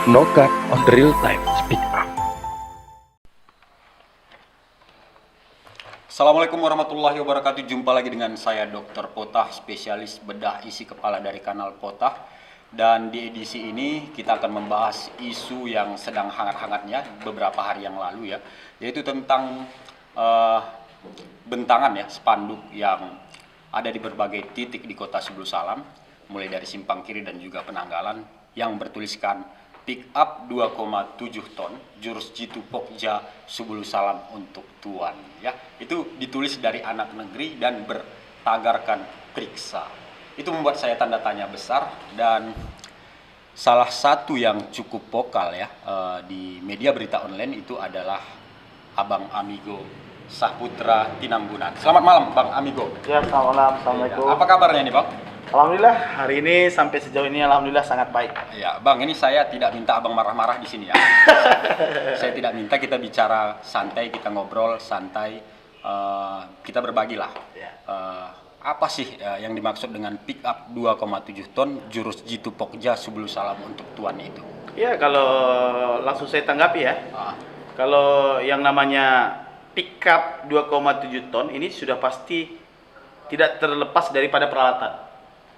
No cut on real time speak up. Assalamualaikum warahmatullahi wabarakatuh. Jumpa lagi dengan saya Dr. Potah, spesialis bedah isi kepala dari kanal Potah. Dan di edisi ini kita akan membahas isu yang sedang hangat-hangatnya beberapa hari yang lalu ya, yaitu tentang bentangan ya, spanduk yang ada di berbagai titik di kota Subulu Salam, mulai dari simpang kiri dan juga penanggalan, yang bertuliskan pick up 2,7 ton jurus jitu Pokja Subulu Salam untuk tuan ya. Itu ditulis dari anak negeri dan bertagarkan periksa. Itu membuat saya tanda tanya besar. Dan salah satu yang cukup vokal ya di media berita online itu adalah Abang Amigo Saputra Tinambunan. Selamat malam Bang Amigo. Ya, selamat malam. Assalamualaikum. Apa kabarnya nih Bang? Alhamdulillah, hari ini sampai sejauh ini alhamdulillah sangat baik. Ya, Bang, ini saya tidak minta Abang marah-marah di sini ya. Saya tidak minta, kita bicara santai, kita ngobrol santai, kita berbagilah. Ya. Apa sih yang dimaksud dengan pick up 2,7 ton jurus jitu Pokja Subulu Salam untuk tuan itu? Ya, kalau langsung saya tanggapi ya. Ah, Kalau yang namanya pick up 2,7 ton ini sudah pasti tidak terlepas daripada peralatan.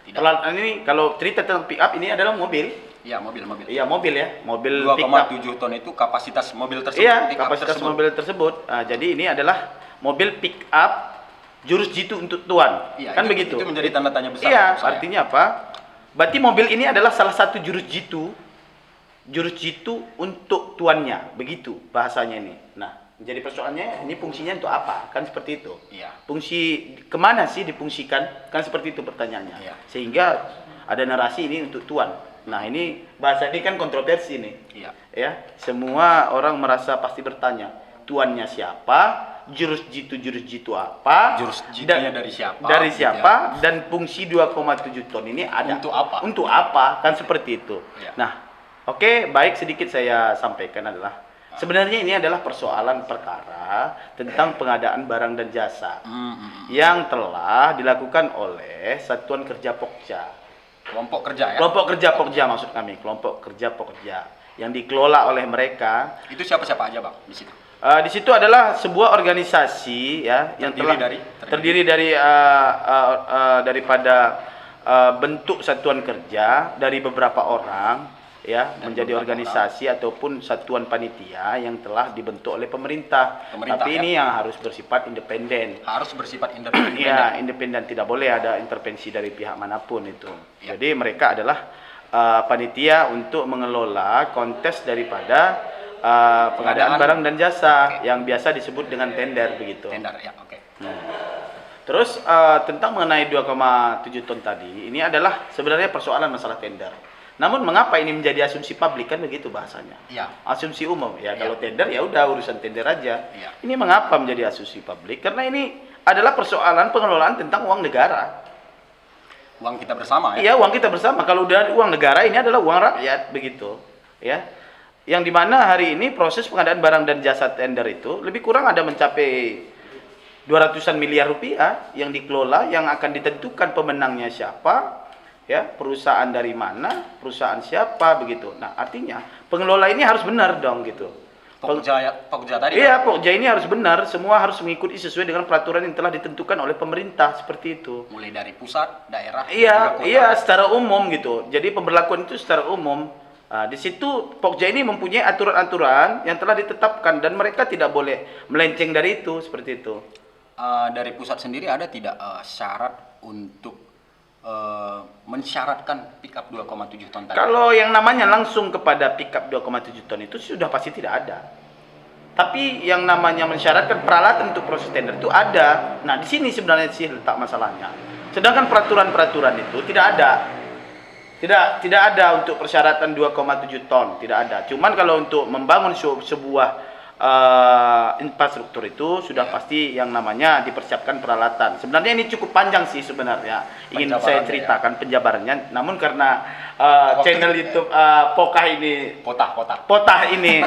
Tidak. Peralatan ini kalau cerita tentang pick up ini adalah mobil. Iya, mobil. Iya, mobil ya. Mobil pick up. 2,7 ton itu kapasitas mobil tersebut. Iya, pick up kapasitas tersebut. mobil tersebut. Nah, jadi ini adalah mobil pick up jurus jitu untuk tuan. Iya, Kan itu, begitu. Itu menjadi tanda tanya besar. Iya, untuk saya. artinya apa? Berarti mobil ini adalah salah satu jurus jitu untuk tuannya, begitu bahasanya ini. Nah, jadi persoalannya ini fungsinya untuk apa? Kan seperti itu. Iya. Fungsi kemana sih difungsikan? Kan seperti itu pertanyaannya. Iya. Sehingga ada narasi ini untuk tuan. Nah, ini bahasa ini kan kontroversi nih. Iya. Ya, semua orang merasa pasti bertanya, tuannya siapa? Jurus jitu apa? Jurus jitunya dari siapa? Dari gitu siapa? Dan fungsi 2,7 ton ini ada. Untuk apa? Untuk apa? Kan seperti itu. Ya. Nah, oke, baik, sedikit saya sampaikan adalah sebenarnya ini adalah persoalan perkara tentang pengadaan barang dan jasa yang telah dilakukan oleh Satuan Kerja Pokja. Kelompok kerja ya? Kelompok kerja Pokja maksud kami, kelompok kerja Pokja yang dikelola oleh mereka. Itu siapa-siapa aja Bang di situ? Di situ adalah sebuah organisasi ya yang terdiri dari daripada bentuk satuan kerja dari beberapa orang ya, Dan menjadi beberapa organisasi ataupun satuan panitia yang telah dibentuk oleh pemerintah. Tapi ya? ini yang harus bersifat independen. Harus bersifat independen. Iya, independen, tidak boleh ada intervensi dari pihak manapun itu. Ya. Jadi mereka adalah panitia untuk mengelola kontes daripada pengadaan barang dan jasa yang biasa disebut dengan tender begitu. Tender ya, oke. Terus tentang mengenai 2,7 ton tadi, ini adalah sebenarnya persoalan masalah tender. Namun mengapa ini menjadi asumsi publik, kan begitu bahasanya? Iya. Asumsi umum ya, Iya. kalau tender ya udah urusan tender aja. Iya. Ini mengapa menjadi asumsi publik? Karena ini adalah persoalan pengelolaan tentang uang negara. Uang kita bersama ya? Iya, uang kita bersama. Kalau udah uang negara, ini adalah uang rakyat begitu. Ya. Yang dimana hari ini proses pengadaan barang dan jasa tender itu lebih kurang ada mencapai 200-an miliar rupiah yang dikelola, yang akan ditentukan pemenangnya siapa, ya, perusahaan dari mana, perusahaan siapa begitu. Nah, artinya pengelola ini harus benar dong gitu. Pokja tadi? Iya, Pokja ini harus benar, semua harus mengikuti sesuai dengan peraturan yang telah ditentukan oleh pemerintah, seperti itu. Mulai dari pusat, daerah, Iya, kota. iya, secara umum gitu. Jadi pemberlakuan itu secara umum. Nah, di situ Pokja ini mempunyai aturan-aturan yang telah ditetapkan dan mereka tidak boleh melenceng dari itu, seperti itu. Dari pusat sendiri ada tidak syarat untuk mensyaratkan pick up 2,7 ton tadi? Kalau yang namanya langsung kepada pick up 2,7 ton itu sudah pasti tidak ada. Tapi yang namanya mensyaratkan peralatan untuk proses tender itu ada. Nah, di sini sebenarnya sih letak masalahnya. Sedangkan peraturan-peraturan itu tidak ada. Tidak ada untuk persyaratan 2,7 ton, tidak ada. Cuman kalau untuk membangun sebuah infrastruktur itu sudah pasti yang namanya dipersiapkan peralatan. Sebenarnya ini cukup panjang sih sebenarnya. Ingin saya ceritakan penjabarannya. Namun karena channel YouTube Potah ini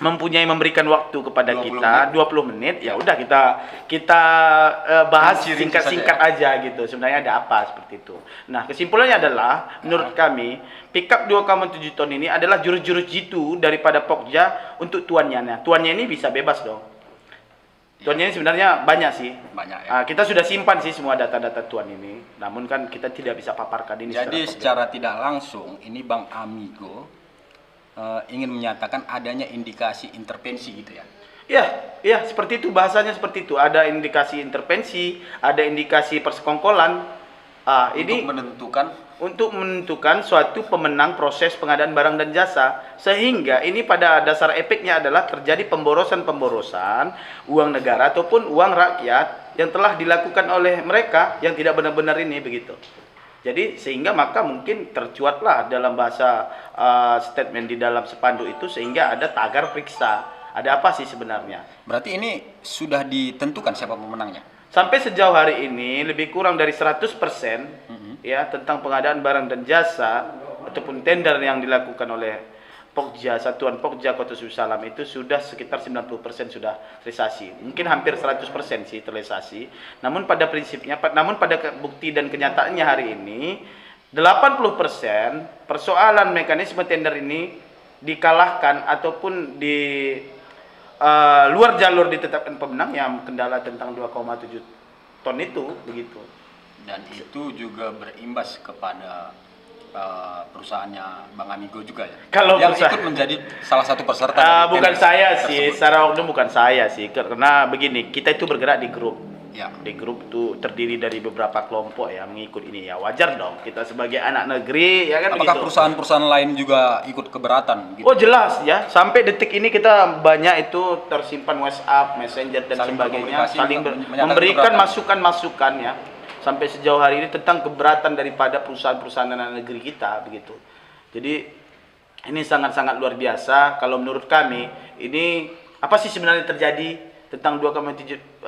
memberikan waktu kepada 20 kita 20 menit, ya udah kita bahas Rinci-rinci singkat-singkat aja gitu. Sebenarnya ada apa seperti itu. Nah, kesimpulannya adalah menurut kami pickup 2,7 ton ini adalah jurus-jurus jitu daripada Pokja untuk tuannya. Nah, tuannya ini bisa bebas dong. Tuannya ini sebenarnya banyak sih. Banyak ya. Kita sudah simpan sih semua data-data tuan ini. Namun kan kita tidak bisa paparkan ini. Jadi secara tidak langsung ini Bang Amigo ingin menyatakan adanya indikasi intervensi gitu ya. Ya, seperti itu bahasanya, seperti itu. Ada indikasi intervensi, ada indikasi persekongkolan. Ini untuk menentukan suatu pemenang proses pengadaan barang dan jasa, sehingga ini pada dasar efeknya adalah terjadi pemborosan uang negara ataupun uang rakyat yang telah dilakukan oleh mereka yang tidak benar-benar ini begitu. Jadi sehingga maka mungkin tercuatlah dalam bahasa statement di dalam spanduk itu, sehingga ada tagar periksa. Ada apa sih sebenarnya? Berarti ini sudah ditentukan siapa pemenangnya? Sampai sejauh hari ini lebih kurang dari 100% ya tentang pengadaan barang dan jasa ataupun tender yang dilakukan oleh Pokja, Satuan Pokja Kota Sebulu Salam itu sudah sekitar 90% sudah terrealisasi. Mungkin hampir 100% sih terrealisasi. Namun pada prinsipnya, pada bukti dan kenyataannya hari ini 80% persoalan mekanisme tender ini dikalahkan ataupun di luar jalur ditetapkan pemenang yang kendala tentang 2,7 ton itu begitu. Dan itu juga berimbas kepada perusahaannya Bang Amigo juga ya. Kalau yang ikut menjadi salah satu peserta. Bukan saya sih, secara oknum bukan saya sih, karena begini, kita itu bergerak di grup. Ya. Di grup itu terdiri dari beberapa kelompok ya mengikut ini, ya wajar dong kita sebagai anak negeri ya kan. Apakah perusahaan-perusahaan lain juga ikut keberatan gitu? Oh jelas ya, sampai detik ini kita banyak itu tersimpan WhatsApp, Messenger dan sebagainya, saling memberikan masukan-masukan ya. Sampai sejauh hari ini tentang keberatan daripada perusahaan-perusahaan anak negeri kita begitu. Jadi ini sangat-sangat luar biasa. Kalau menurut kami ini apa sih sebenarnya terjadi tentang 2,7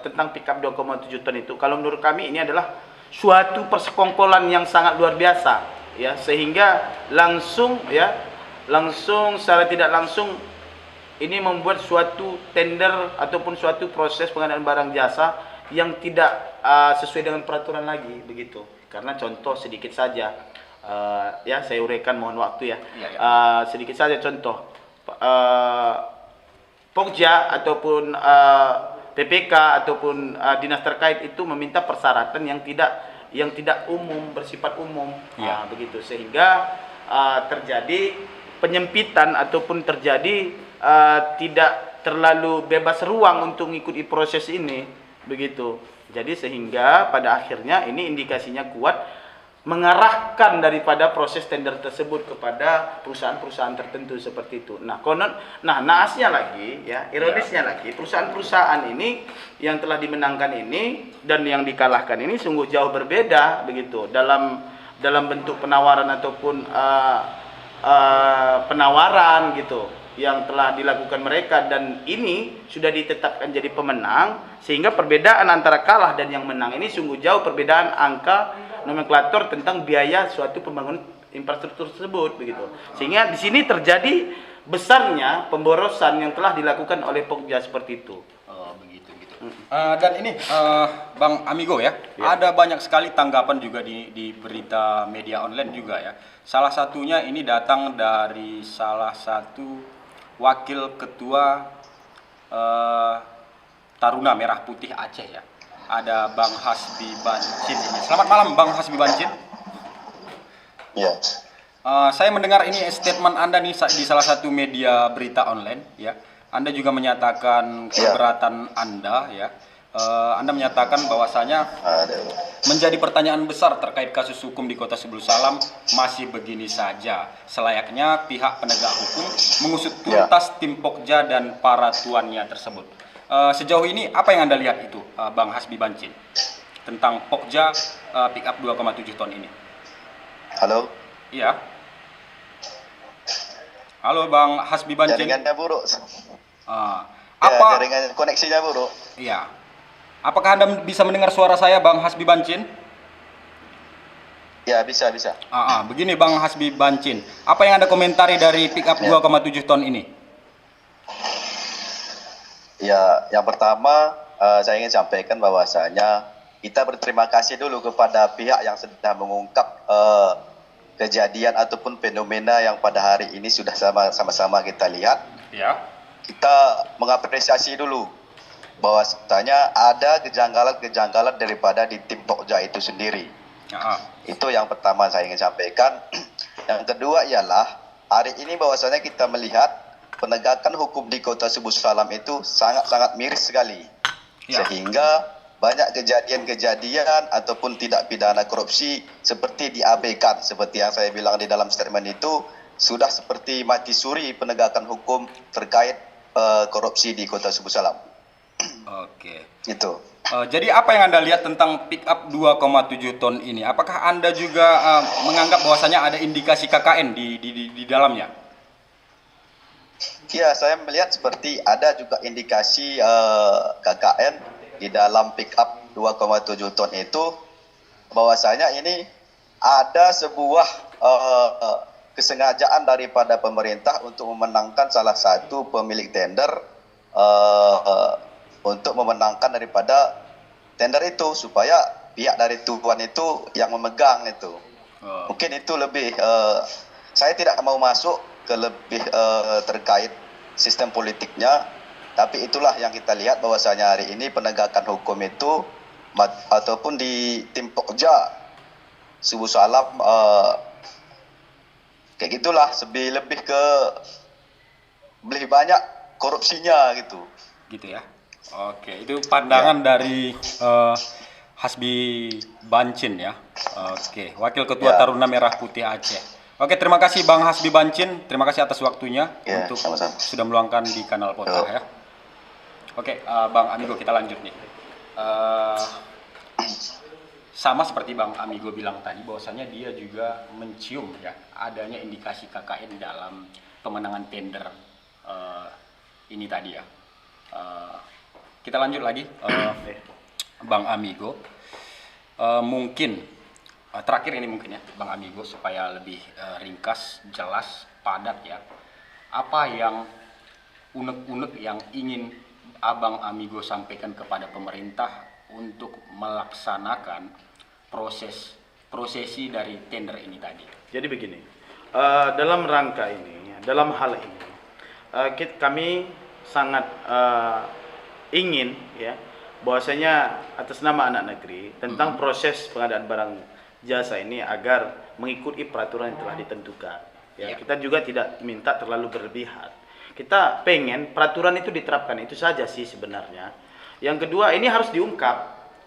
tentang pickup 2,7 ton itu? Kalau menurut kami ini adalah suatu persekongkolan yang sangat luar biasa ya, sehingga langsung secara tidak langsung ini membuat suatu tender ataupun suatu proses pengadaan barang jasa yang tidak sesuai dengan peraturan lagi begitu. Karena contoh sedikit saja ya, saya uraikan, mohon waktu ya. Sedikit saja contoh, Pokja ataupun PPK ataupun dinas terkait itu meminta persyaratan yang tidak umum, bersifat umum begitu, sehingga terjadi penyempitan ataupun terjadi tidak terlalu bebas ruang untuk mengikuti proses ini begitu. Jadi sehingga pada akhirnya ini indikasinya kuat mengarahkan daripada proses tender tersebut kepada perusahaan-perusahaan tertentu seperti itu. Naasnya lagi ya, ironisnya lagi, perusahaan-perusahaan ini yang telah dimenangkan ini dan yang dikalahkan ini sungguh jauh berbeda begitu dalam bentuk penawaran ataupun penawaran gitu yang telah dilakukan mereka, dan ini sudah ditetapkan jadi pemenang, sehingga perbedaan antara kalah dan yang menang ini sungguh jauh perbedaan angka nomenklatur tentang biaya suatu pembangunan infrastruktur tersebut begitu. Sehingga di sini terjadi besarnya pemborosan yang telah dilakukan oleh Pokja seperti itu. Oh, begitu. Dan ini Bang Amigo ya, ada banyak sekali tanggapan juga di berita media online juga ya. Salah satunya ini datang dari salah satu Wakil Ketua Taruna Merah Putih Aceh ya. Ada Bang Hasbi Bancin ini. Selamat malam Bang Hasbi Bancin. Ya. Saya mendengar ini statement Anda nih di salah satu media berita online ya. Anda juga menyatakan keberatan Anda ya. Anda menyatakan bahwasanya menjadi pertanyaan besar terkait kasus hukum di Kota Sebulu Salam masih begini saja. Selayaknya pihak penegak hukum mengusut tuntas tim Pokja dan para tuannya tersebut. Sejauh ini apa yang Anda lihat itu, Bang Hasbi Bancin, tentang Pokja pickup 2,7 ton ini? Halo? Iya. Halo Bang Hasbi Bancin. Jaringannya buruk. Jaringan koneksinya buruk. Iya. Apakah Anda bisa mendengar suara saya, Bang Hasbi Bancin? Ya, bisa. Begini Bang Hasbi Bancin, apa yang Anda komentari dari pickup 2,7 ton ini? Ya, yang pertama saya ingin sampaikan bahwasanya kita berterima kasih dulu kepada pihak yang sudah mengungkap kejadian ataupun fenomena yang pada hari ini sudah sama-sama kita lihat. Ya. Kita mengapresiasi dulu bahwasanya ada kejanggalan-kejanggalan daripada di tim Pokja itu sendiri. Itu yang pertama saya ingin sampaikan. Yang kedua ialah hari ini bahwasanya kita melihat penegakan hukum di Kota Subuh Salam itu sangat-sangat miris sekali. Ya. Sehingga banyak kejadian-kejadian ataupun tidak pidana korupsi seperti diabaikan. Seperti yang saya bilang di dalam statement itu, sudah seperti mati suri penegakan hukum terkait korupsi di Kota Subuh Salam. Oke. Itu. Jadi apa yang Anda lihat tentang pick up 2,7 ton ini? Apakah Anda juga menganggap bahwasanya ada indikasi KKN di dalamnya? Ya, saya melihat seperti ada juga indikasi KKN di dalam pick up 2,7 ton itu, bahwasanya ini ada sebuah kesengajaan daripada pemerintah untuk memenangkan salah satu pemilik tender untuk memenangkan daripada tender itu supaya pihak dari tuan itu yang memegang itu. Mungkin itu lebih saya tidak mau masuk ke lebih terkait sistem politiknya, tapi itulah yang kita lihat bahwasanya hari ini penegakan hukum itu ataupun di tim Pokja Subuh Salam kayak gitulah, lebih ke lebih banyak korupsinya gitu. Gitu ya. Oke, itu pandangan dari Hasbi Bancin ya. Oke, Wakil Ketua Taruna Merah Putih Aceh. Oke, terima kasih Bang Hasbi Bancin. Terima kasih atas waktunya untuk sama-sama. sudah meluangkan di kanal Pota ya. Oke, Bang Amigo, kita lanjut nih. Sama seperti Bang Amigo bilang tadi, bahwasanya dia juga mencium ya adanya indikasi KKN dalam pemenangan tender ini tadi ya. Kita lanjut lagi, Bang Amigo. Mungkin terakhir ini mungkin ya Bang Amigo, supaya lebih ringkas, jelas, padat ya. Apa yang unek-unek yang ingin Abang Amigo sampaikan kepada pemerintah untuk melaksanakan prosesi dari tender ini tadi? Jadi begini, dalam rangka ini, dalam hal ini, kami sangat ingin ya bahwasanya atas nama anak negeri tentang proses pengadaan barang jasa ini agar mengikuti peraturan yang telah ditentukan. Ya, kita juga tidak minta terlalu berlebihan. Kita pengen peraturan itu diterapkan, itu saja sih sebenarnya. Yang kedua, ini harus diungkap.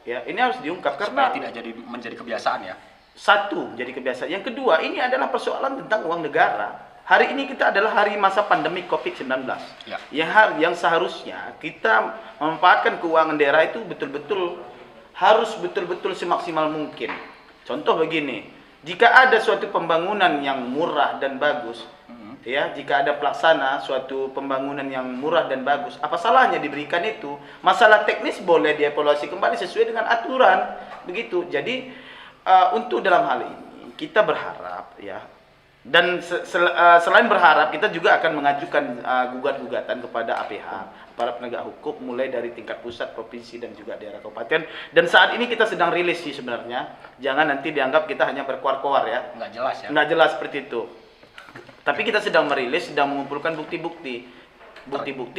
Ya, ini harus diungkap karena tidak jadi menjadi kebiasaan ya. Satu, jadi kebiasaan. Yang kedua, ini adalah persoalan tentang uang negara. Hari ini kita adalah hari masa pandemi COVID-19. Ya. Yang seharusnya kita memanfaatkan keuangan daerah itu harus betul-betul semaksimal mungkin. Contoh begini, jika ada suatu pembangunan yang murah dan bagus, ya, jika ada pelaksana suatu pembangunan yang murah dan bagus, apa salahnya diberikan itu? Masalah teknis boleh dievaluasi kembali sesuai dengan aturan, begitu. Jadi untuk dalam hal ini kita berharap ya, dan selain berharap kita juga akan mengajukan gugat-gugatan kepada APH, para penegak hukum, mulai dari tingkat pusat, provinsi, dan juga daerah kabupaten. Dan saat ini kita sedang rilis sih sebenarnya, jangan nanti dianggap kita hanya berkuar-kuar ya, Nggak jelas ya. nggak jelas seperti itu. Tapi kita sedang merilis, sedang mengumpulkan bukti-bukti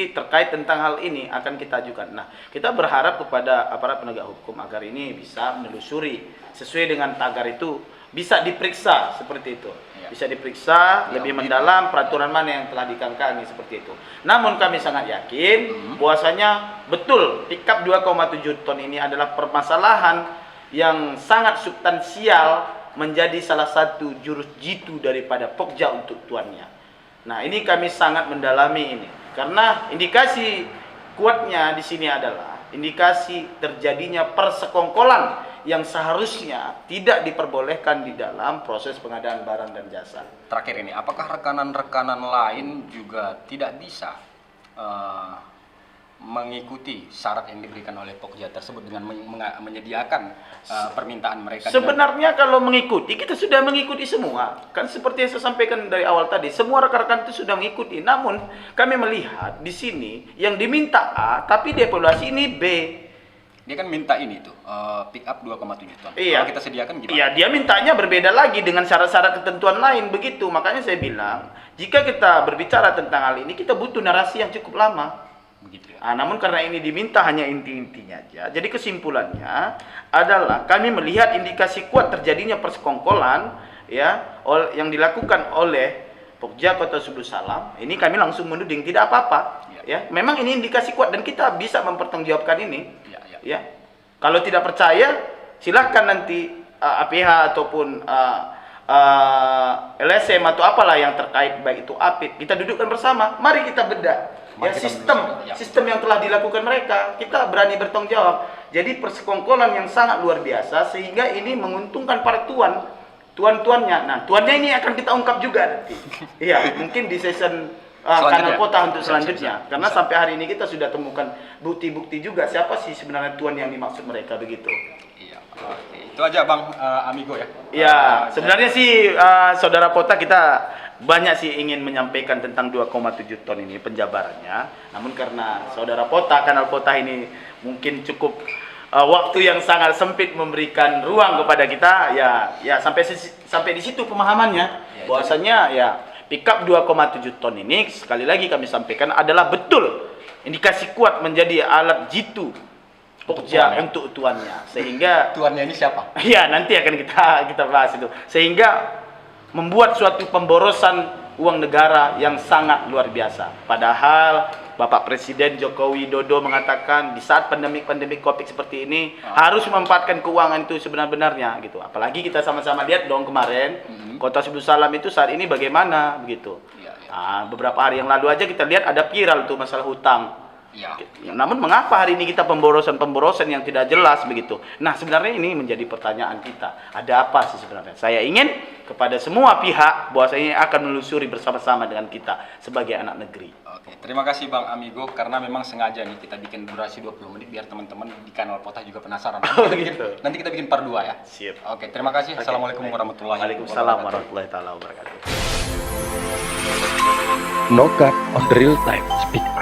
terkait tentang hal ini akan kita ajukan. Nah, kita berharap kepada aparat penegak hukum agar ini bisa menelusuri sesuai dengan tagar itu, bisa diperiksa seperti itu. Bisa diperiksa lebih mendalam peraturan mana yang telah dikangkangi seperti itu. Namun kami sangat yakin bahwasanya betul pickup 2,7 ton ini adalah permasalahan yang sangat substansial, menjadi salah satu jurus jitu daripada Pokja untuk tuannya. Nah, ini kami sangat mendalami ini karena indikasi kuatnya di sini adalah indikasi terjadinya persekongkolan yang seharusnya tidak diperbolehkan di dalam proses pengadaan barang dan jasa. Terakhir ini, apakah rekanan-rekanan lain juga tidak bisa mengikuti syarat yang diberikan oleh Pokja tersebut dengan menyediakan permintaan mereka? Sebenarnya kalau mengikuti, kita sudah mengikuti semua. Kan seperti yang saya sampaikan dari awal tadi, semua rekan-rekan itu sudah mengikuti. Namun kami melihat di sini yang diminta A, tapi dievaluasi ini B. Dia kan minta ini tuh, pick up 2,7 ton. Iya. Kalau kita sediakan gimana? Iya, dia mintanya berbeda lagi dengan syarat-syarat ketentuan lain begitu. Makanya saya bilang, jika kita berbicara tentang hal ini, kita butuh narasi yang cukup lama. Begitu ya. Namun karena ini diminta hanya inti-intinya aja. Jadi kesimpulannya adalah kami melihat indikasi kuat terjadinya persekongkolan ya yang dilakukan oleh Pokja Kota Sebulu Salam. Ini kami langsung menuding tidak apa-apa. Ya, memang ini indikasi kuat dan kita bisa mempertanggungjawabkan ini. Ya. Kalau tidak percaya, silahkan nanti APH ataupun LSM atau apalah yang terkait baik itu APIP, kita dudukkan bersama. Mari kita bedah. Ya, sistem yang telah dilakukan mereka, kita berani bertanggung jawab. Jadi persekongkolan yang sangat luar biasa sehingga ini menguntungkan para tuan-tuannya. Nah, tuannya ini akan kita ungkap juga nanti. Iya, mungkin di season kanal kota untuk selanjutnya. Karena sampai hari ini kita sudah temukan bukti-bukti juga siapa sih sebenarnya tuan yang dimaksud mereka begitu. Iya, oke. Itu aja Bang Amigo ya. Iya, sebenarnya sih saudara kota kita banyak sih ingin menyampaikan tentang 2,7 ton ini penjabarannya. Namun karena saudara kota, kanal kota ini mungkin cukup waktu yang sangat sempit memberikan ruang kepada kita, ya sampai di situ pemahamannya. Bahwasanya ya pickup 2,7 ton ini sekali lagi kami sampaikan adalah betul indikasi kuat menjadi alat jitu Pokja untuk tuannya. Sehingga tuannya ini siapa? Iya, nanti akan kita bahas itu. Sehingga membuat suatu pemborosan uang negara yang sangat luar biasa. Padahal Bapak Presiden Joko Widodo mengatakan di saat pandemi Covid seperti ini harus memanfaatkan keuangan itu sebenar-benarnya gitu. Apalagi kita sama-sama lihat dong kemarin Kota Sebulu Salam itu saat ini bagaimana begitu. Beberapa hari yang lalu aja kita lihat ada viral tuh masalah hutang. Namun mengapa hari ini kita pemborosan yang tidak jelas begitu? Nah, sebenarnya ini menjadi pertanyaan kita. Ada apa sih sebenarnya? Saya ingin kepada semua pihak bahwasanya akan menelusuri bersama-sama dengan kita sebagai anak negeri. Oke, terima kasih Bang Amigo karena memang sengaja nih kita bikin durasi 20 menit biar teman-teman di kanal Kota juga penasaran. Nanti kita bikin part 2 ya. Sip. Oke, terima kasih. Assalamualaikum warahmatullahi wabarakatuh. Waalaikumsalam warahmatullahi taala wabarakatuh. No cut on real time speak up.